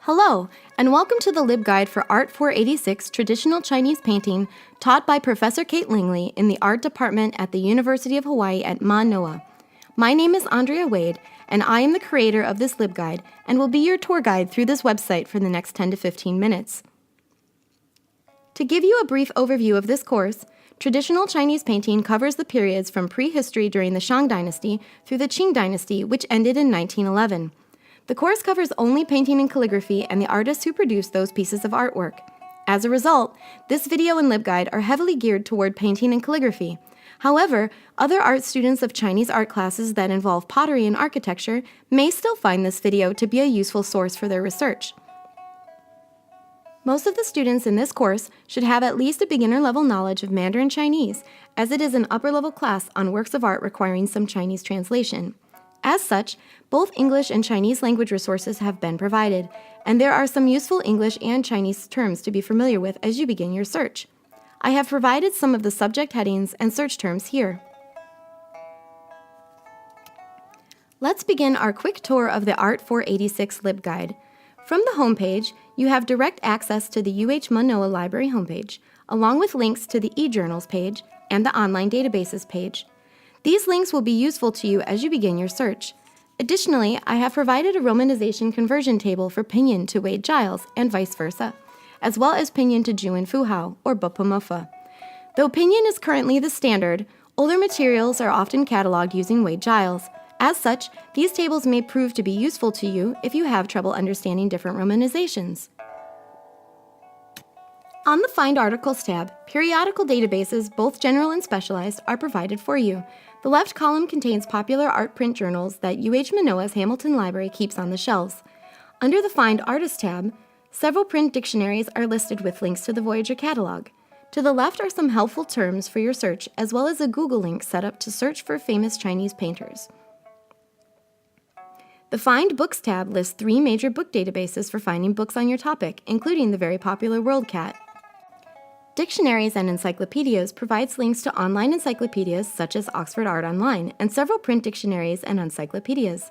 Hello, and welcome to the LibGuide for Art 486 Traditional Chinese Painting, taught by Professor Kate Langley in the Art Department at the University of Hawai'i at Manoa. My name is Andrea Wade, and I am the creator of this LibGuide and will be your tour guide through this website for the next 10 to 15 minutes. To give you a brief overview of this course, traditional Chinese painting covers the periods from prehistory during the Shang Dynasty through the Qing Dynasty, which ended in 1911. The course covers only painting and calligraphy and the artists who produced those pieces of artwork. As a result, this video and LibGuide are heavily geared toward painting and calligraphy. However, other art students of Chinese art classes that involve pottery and architecture may still find this video to be a useful source for their research. Most of the students in this course should have at least a beginner-level knowledge of Mandarin Chinese, as it is an upper-level class on works of art requiring some Chinese translation. As such, both English and Chinese language resources have been provided, and there are some useful English and Chinese terms to be familiar with as you begin your search. I have provided some of the subject headings and search terms here. Let's begin our quick tour of the Art 486 LibGuide. From the homepage, you have direct access to the UH Manoa Library homepage, along with links to the eJournals page and the online databases page. These links will be useful to you as you begin your search. Additionally, I have provided a romanization conversion table for pinyin to Wade Giles and vice versa, as well as pinyin to Juan Fuhao or Bupamofa. Though pinyin is currently the standard, older materials are often cataloged using Wade Giles. As such, these tables may prove to be useful to you if you have trouble understanding different romanizations. On the Find Articles tab, periodical databases, both general and specialized, are provided for you. The left column contains popular art print journals that UH Manoa's Hamilton Library keeps on the shelves. Under the Find Artist tab, several print dictionaries are listed with links to the Voyager catalog. To the left are some helpful terms for your search, as well as a Google link set up to search for famous Chinese painters. The Find Books tab lists 3 major book databases for finding books on your topic, including the very popular WorldCat. Dictionaries and encyclopedias provides links to online encyclopedias such as Oxford Art Online and several print dictionaries and encyclopedias.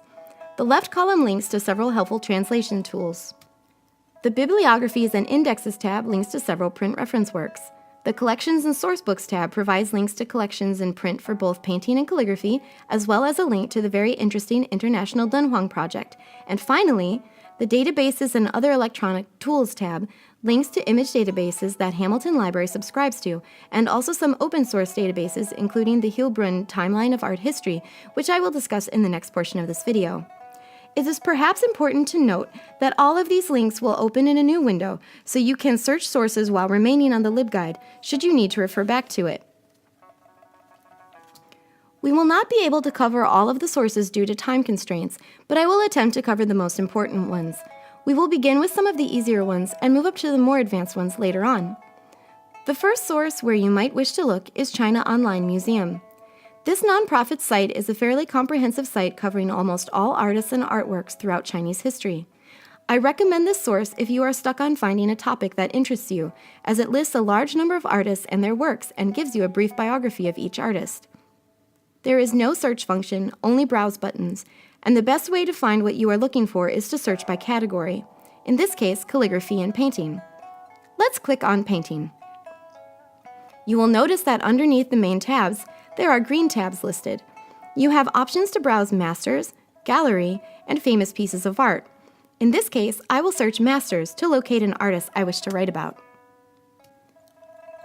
The left column links to several helpful translation tools. The Bibliographies and Indexes tab links to several print reference works. The Collections and Sourcebooks tab provides links to collections in print for both painting and calligraphy, as well as a link to the very interesting International Dunhuang project. And finally, the Databases and Other Electronic Tools tab links to image databases that Hamilton Library subscribes to, and also some open source databases, including the Heilbrunn Timeline of Art History, which I will discuss in the next portion of this video. It is perhaps important to note that all of these links will open in a new window, so you can search sources while remaining on the LibGuide, should you need to refer back to it. We will not be able to cover all of the sources due to time constraints, but I will attempt to cover the most important ones. We will begin with some of the easier ones and move up to the more advanced ones later on. The first source where you might wish to look is China Online Museum. This nonprofit site is a fairly comprehensive site covering almost all artists and artworks throughout Chinese history. I recommend this source if you are stuck on finding a topic that interests you, as it lists a large number of artists and their works and gives you a brief biography of each artist. There is no search function, only browse buttons, and the best way to find what you are looking for is to search by category, in this case, calligraphy and painting. Let's click on Painting. You will notice that underneath the main tabs, there are green tabs listed. You have options to browse Masters, Gallery, and Famous Pieces of Art. In this case, I will search Masters to locate an artist I wish to write about.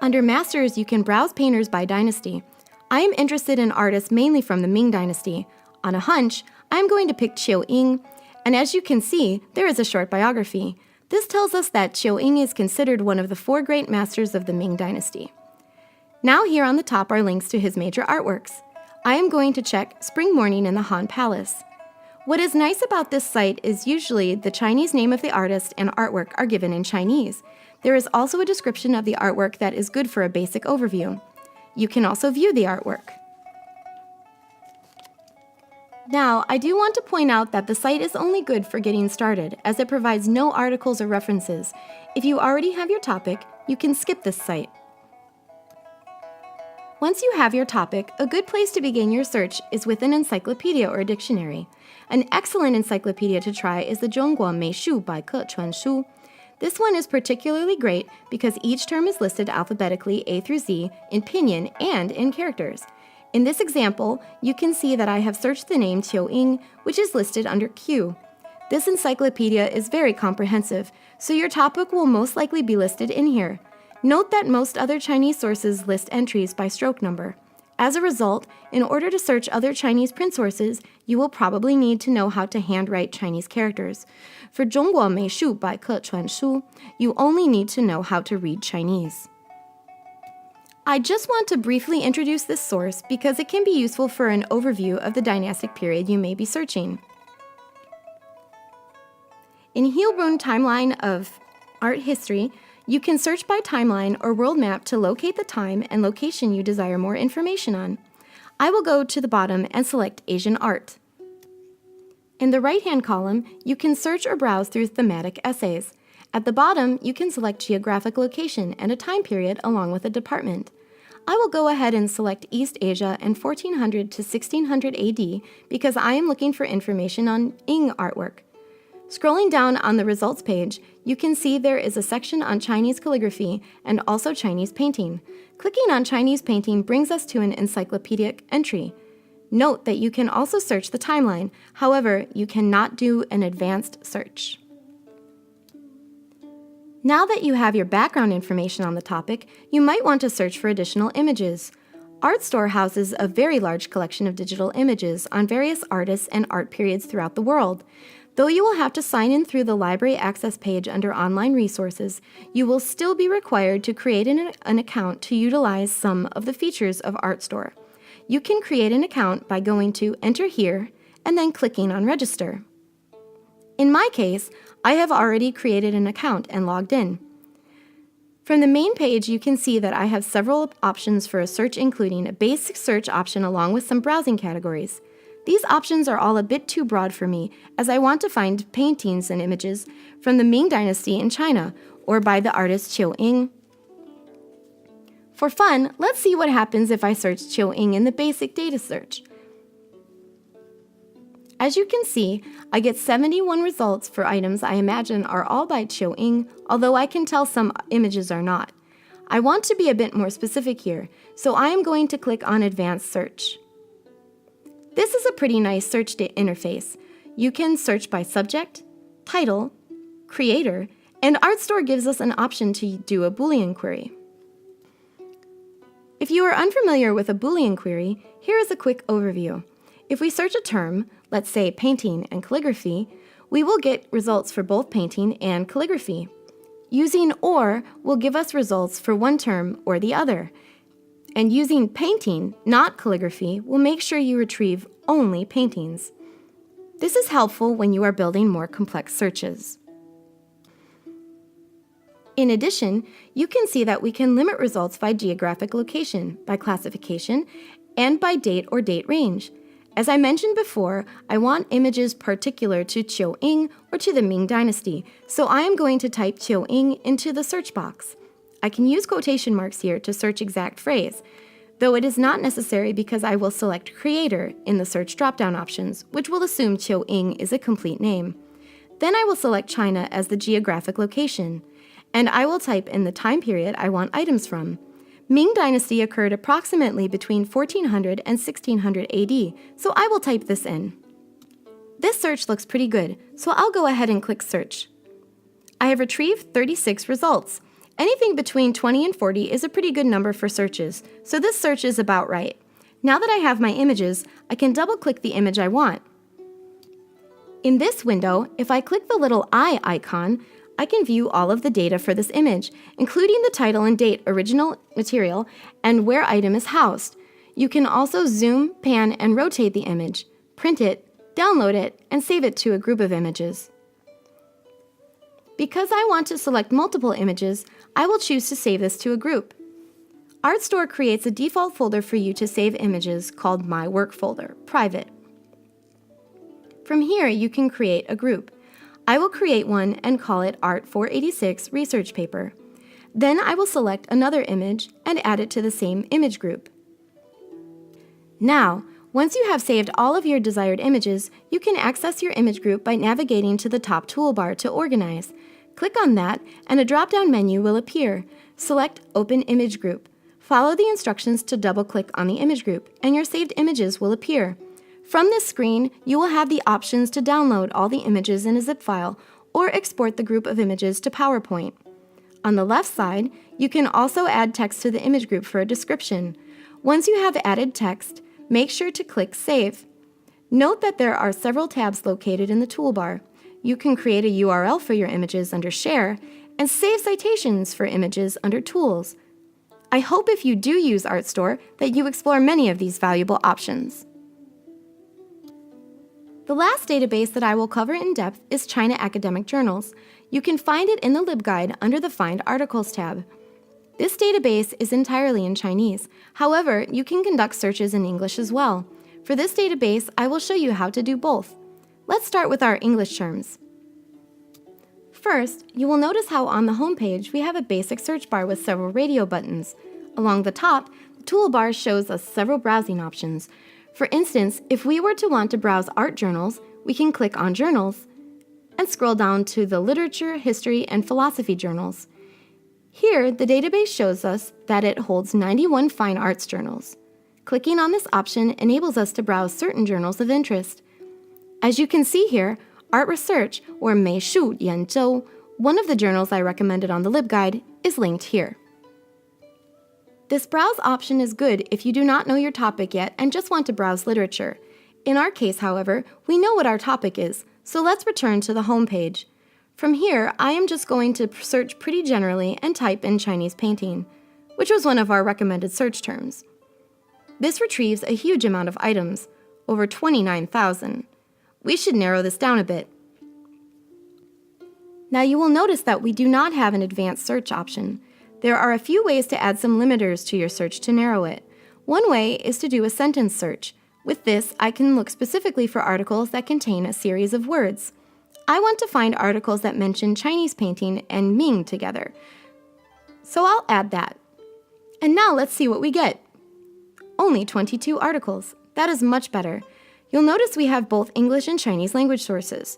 Under Masters, you can browse painters by dynasty. I am interested in artists mainly from the Ming Dynasty. On a hunch, I am going to pick Qiu Ying, and as you can see, there is a short biography. This tells us that Qiu Ying is considered one of the 4 great masters of the Ming Dynasty. Now here on the top are links to his major artworks. I am going to check Spring Morning in the Han Palace. What is nice about this site is usually the Chinese name of the artist and artwork are given in Chinese. There is also a description of the artwork that is good for a basic overview. You can also view the artwork. Now, I do want to point out that the site is only good for getting started, as it provides no articles or references. If you already have your topic, you can skip this site. Once you have your topic, a good place to begin your search is with an encyclopedia or dictionary. An excellent encyclopedia to try is the 中国美术百科全书. This one is particularly great because each term is listed alphabetically A through Z in pinyin and in characters. In this example, you can see that I have searched the name Qiu-ing, which is listed under Q. This encyclopedia is very comprehensive, so your topic will most likely be listed in here. Note that most other Chinese sources list entries by stroke number. As a result, in order to search other Chinese print sources, you will probably need to know how to handwrite Chinese characters. For 中国美术百科全书, you only need to know how to read Chinese. I just want to briefly introduce this source because it can be useful for an overview of the dynastic period you may be searching. In Heilbrunn Timeline of Art History, you can search by timeline or world map to locate the time and location you desire more information on. I will go to the bottom and select Asian art. In the right-hand column, you can search or browse through thematic essays. At the bottom, you can select geographic location and a time period along with a department. I will go ahead and select East Asia and 1400 to 1600 AD because I am looking for information on Ing artwork. Scrolling down on the results page, you can see there is a section on Chinese calligraphy and also Chinese painting. Clicking on Chinese painting brings us to an encyclopedic entry. Note that you can also search the timeline, however, you cannot do an advanced search. Now that you have your background information on the topic, you might want to search for additional images. ArtStore houses a very large collection of digital images on various artists and art periods throughout the world. Though you will have to sign in through the library access page under online resources, you will still be required to create an account to utilize some of the features of ArtStore. You can create an account by going to Enter Here and then clicking on Register. In my case, I have already created an account and logged in. From the main page, you can see that I have several options for a search, including a basic search option along with some browsing categories. These options are all a bit too broad for me, as I want to find paintings and images from the Ming Dynasty in China, or by the artist Qiu-ing. For fun, let's see what happens if I search Qiu-ing in the basic data search. As you can see, I get 71 results for items I imagine are all by Qiu-ing, although I can tell some images are not. I want to be a bit more specific here, so I am going to click on Advanced Search. This is a pretty nice search interface. You can search by subject, title, creator, and ArtStore gives us an option to do a Boolean query. If you are unfamiliar with a Boolean query, here is a quick overview. If we search a term, let's say painting and calligraphy, we will get results for both painting and calligraphy. Using OR will give us results for one term or the other. And using painting, not calligraphy, will make sure you retrieve only paintings. This is helpful when you are building more complex searches. In addition, you can see that we can limit results by geographic location, by classification, and by date or date range. As I mentioned before, I want images particular to Qiu-ing or to the Ming Dynasty, so I am going to type Qiu-ing into the search box. I can use quotation marks here to search exact phrase, though it is not necessary because I will select Creator in the search drop-down options, which will assume Qiu-ing is a complete name. Then I will select China as the geographic location, and I will type in the time period I want items from. Ming Dynasty occurred approximately between 1400 and 1600 AD, so I will type this in. This search looks pretty good, so I'll go ahead and click Search. I have retrieved 36 results. Anything between 20 and 40 is a pretty good number for searches, so this search is about right. Now that I have my images, I can double-click the image I want. In this window, if I click the little eye icon, I can view all of the data for this image, including the title and date, original material, and where item is housed. You can also zoom, pan, and rotate the image, print it, download it, and save it to a group of images. Because I want to select multiple images, I will choose to save this to a group. ArtStore creates a default folder for you to save images called My Work folder, private. From here, you can create a group. I will create one and call it Art 486 Research Paper. Then I will select another image and add it to the same image group. Now, once you have saved all of your desired images, you can access your image group by navigating to the top toolbar to organize. Click on that, and a drop-down menu will appear. Select Open Image Group. Follow the instructions to double-click on the image group, and your saved images will appear. From this screen, you will have the options to download all the images in a zip file or export the group of images to PowerPoint. On the left side, you can also add text to the image group for a description. Once you have added text, make sure to click Save. Note that there are several tabs located in the toolbar. You can create a URL for your images under Share and save citations for images under Tools. I hope if you do use ArtStore that you explore many of these valuable options. The last database that I will cover in depth is China Academic Journals. You can find it in the LibGuide under the Find Articles tab. This database is entirely in Chinese. However, you can conduct searches in English as well. For this database, I will show you how to do both. Let's start with our English terms. First, you will notice how on the home page we have a basic search bar with several radio buttons. Along the top, the toolbar shows us several browsing options. For instance, if we were to want to browse art journals, we can click on Journals and scroll down to the Literature, History, and Philosophy journals. Here, the database shows us that it holds 91 fine arts journals. Clicking on this option enables us to browse certain journals of interest. As you can see here, Art Research, or 美术研究, one of the journals I recommended on the LibGuide, is linked here. This browse option is good if you do not know your topic yet and just want to browse literature. In our case, however, we know what our topic is, so let's return to the home page. From here, I am just going to search pretty generally and type in Chinese painting, which was one of our recommended search terms. This retrieves a huge amount of items, over 29,000. We should narrow this down a bit. Now you will notice that we do not have an advanced search option. There are a few ways to add some limiters to your search to narrow it. One way is to do a sentence search. With this, I can look specifically for articles that contain a series of words. I want to find articles that mention Chinese painting and Ming together, so I'll add that. And now let's see what we get. Only 22 articles. That is much better. You'll notice we have both English and Chinese language sources.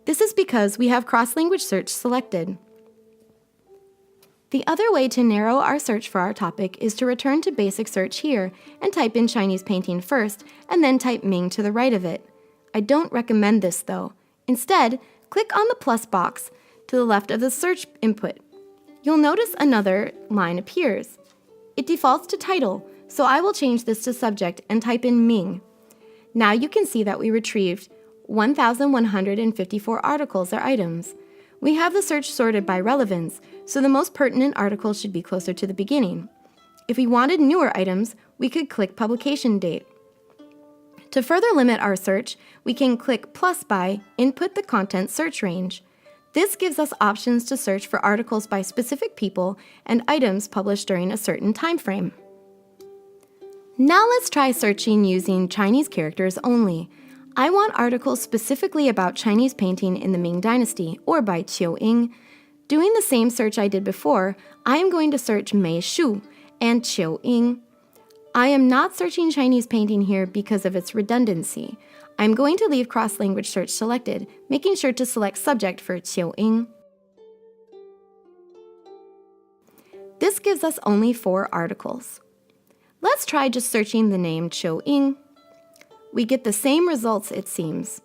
This is because we have cross-language search selected. The other way to narrow our search for our topic is to return to basic search here and type in Chinese painting first, and then type Ming to the right of it. I don't recommend this though. Instead, click on the plus box to the left of the search input. You'll notice another line appears. It defaults to title, so I will change this to subject and type in Ming. Now you can see that we retrieved 1,154 articles or items. We have the search sorted by relevance, so the most pertinent articles should be closer to the beginning. If we wanted newer items, we could click publication date. To further limit our search, we can click plus by Input the Content Search Range. This gives us options to search for articles by specific people and items published during a certain time frame. Now let's try searching using Chinese characters only. I want articles specifically about Chinese painting in the Ming Dynasty, or by Qiu Ying. Doing the same search I did before, I am going to search Mei Shu and Qiu Ying. I am not searching Chinese painting here because of its redundancy. I'm going to leave cross-language search selected, making sure to select subject for Qiu Ying. This gives us only 4 articles. Let's try just searching the name Qiu Ying. We get the same results, it seems.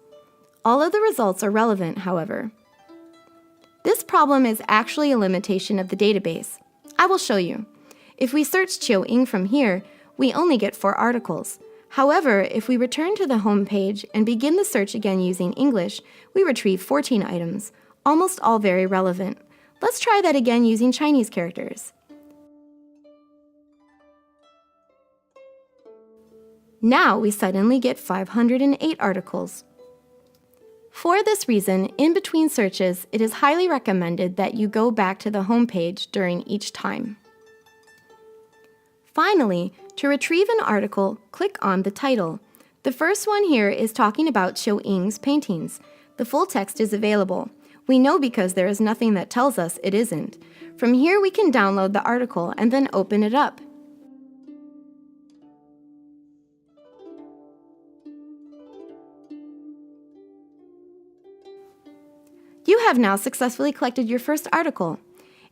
All of the results are relevant, however. This problem is actually a limitation of the database. I will show you. If we search Qiu Ying from here, we only get 4 articles. However, if we return to the home page and begin the search again using English, we retrieve 14 items, almost all very relevant. Let's try that again using Chinese characters. Now we suddenly get 508 articles. For this reason, in between searches, it is highly recommended that you go back to the home page during each time. Finally, to retrieve an article, click on the title. The first one here is talking about Qiu Ying's paintings. The full text is available. We know because there is nothing that tells us it isn't. From here we can download the article and then open it up. have now successfully collected your first article.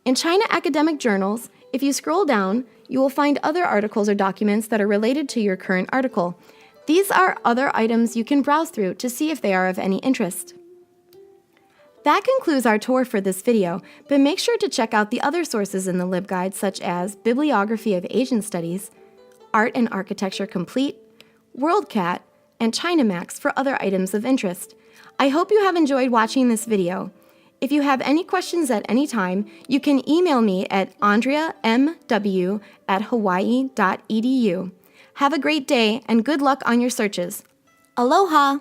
In China academic journals, if you scroll down, you will find other articles or documents that are related to your current article. These are other items you can browse through to see if they are of any interest. That concludes our tour for this video, but make sure to check out the other sources in the LibGuide such as Bibliography of Asian Studies, Art and Architecture Complete, WorldCat, and ChinaMax for other items of interest. I hope you have enjoyed watching this video. If you have any questions at any time, you can email me at andreamw@hawaii.edu. Have a great day and good luck on your searches. Aloha!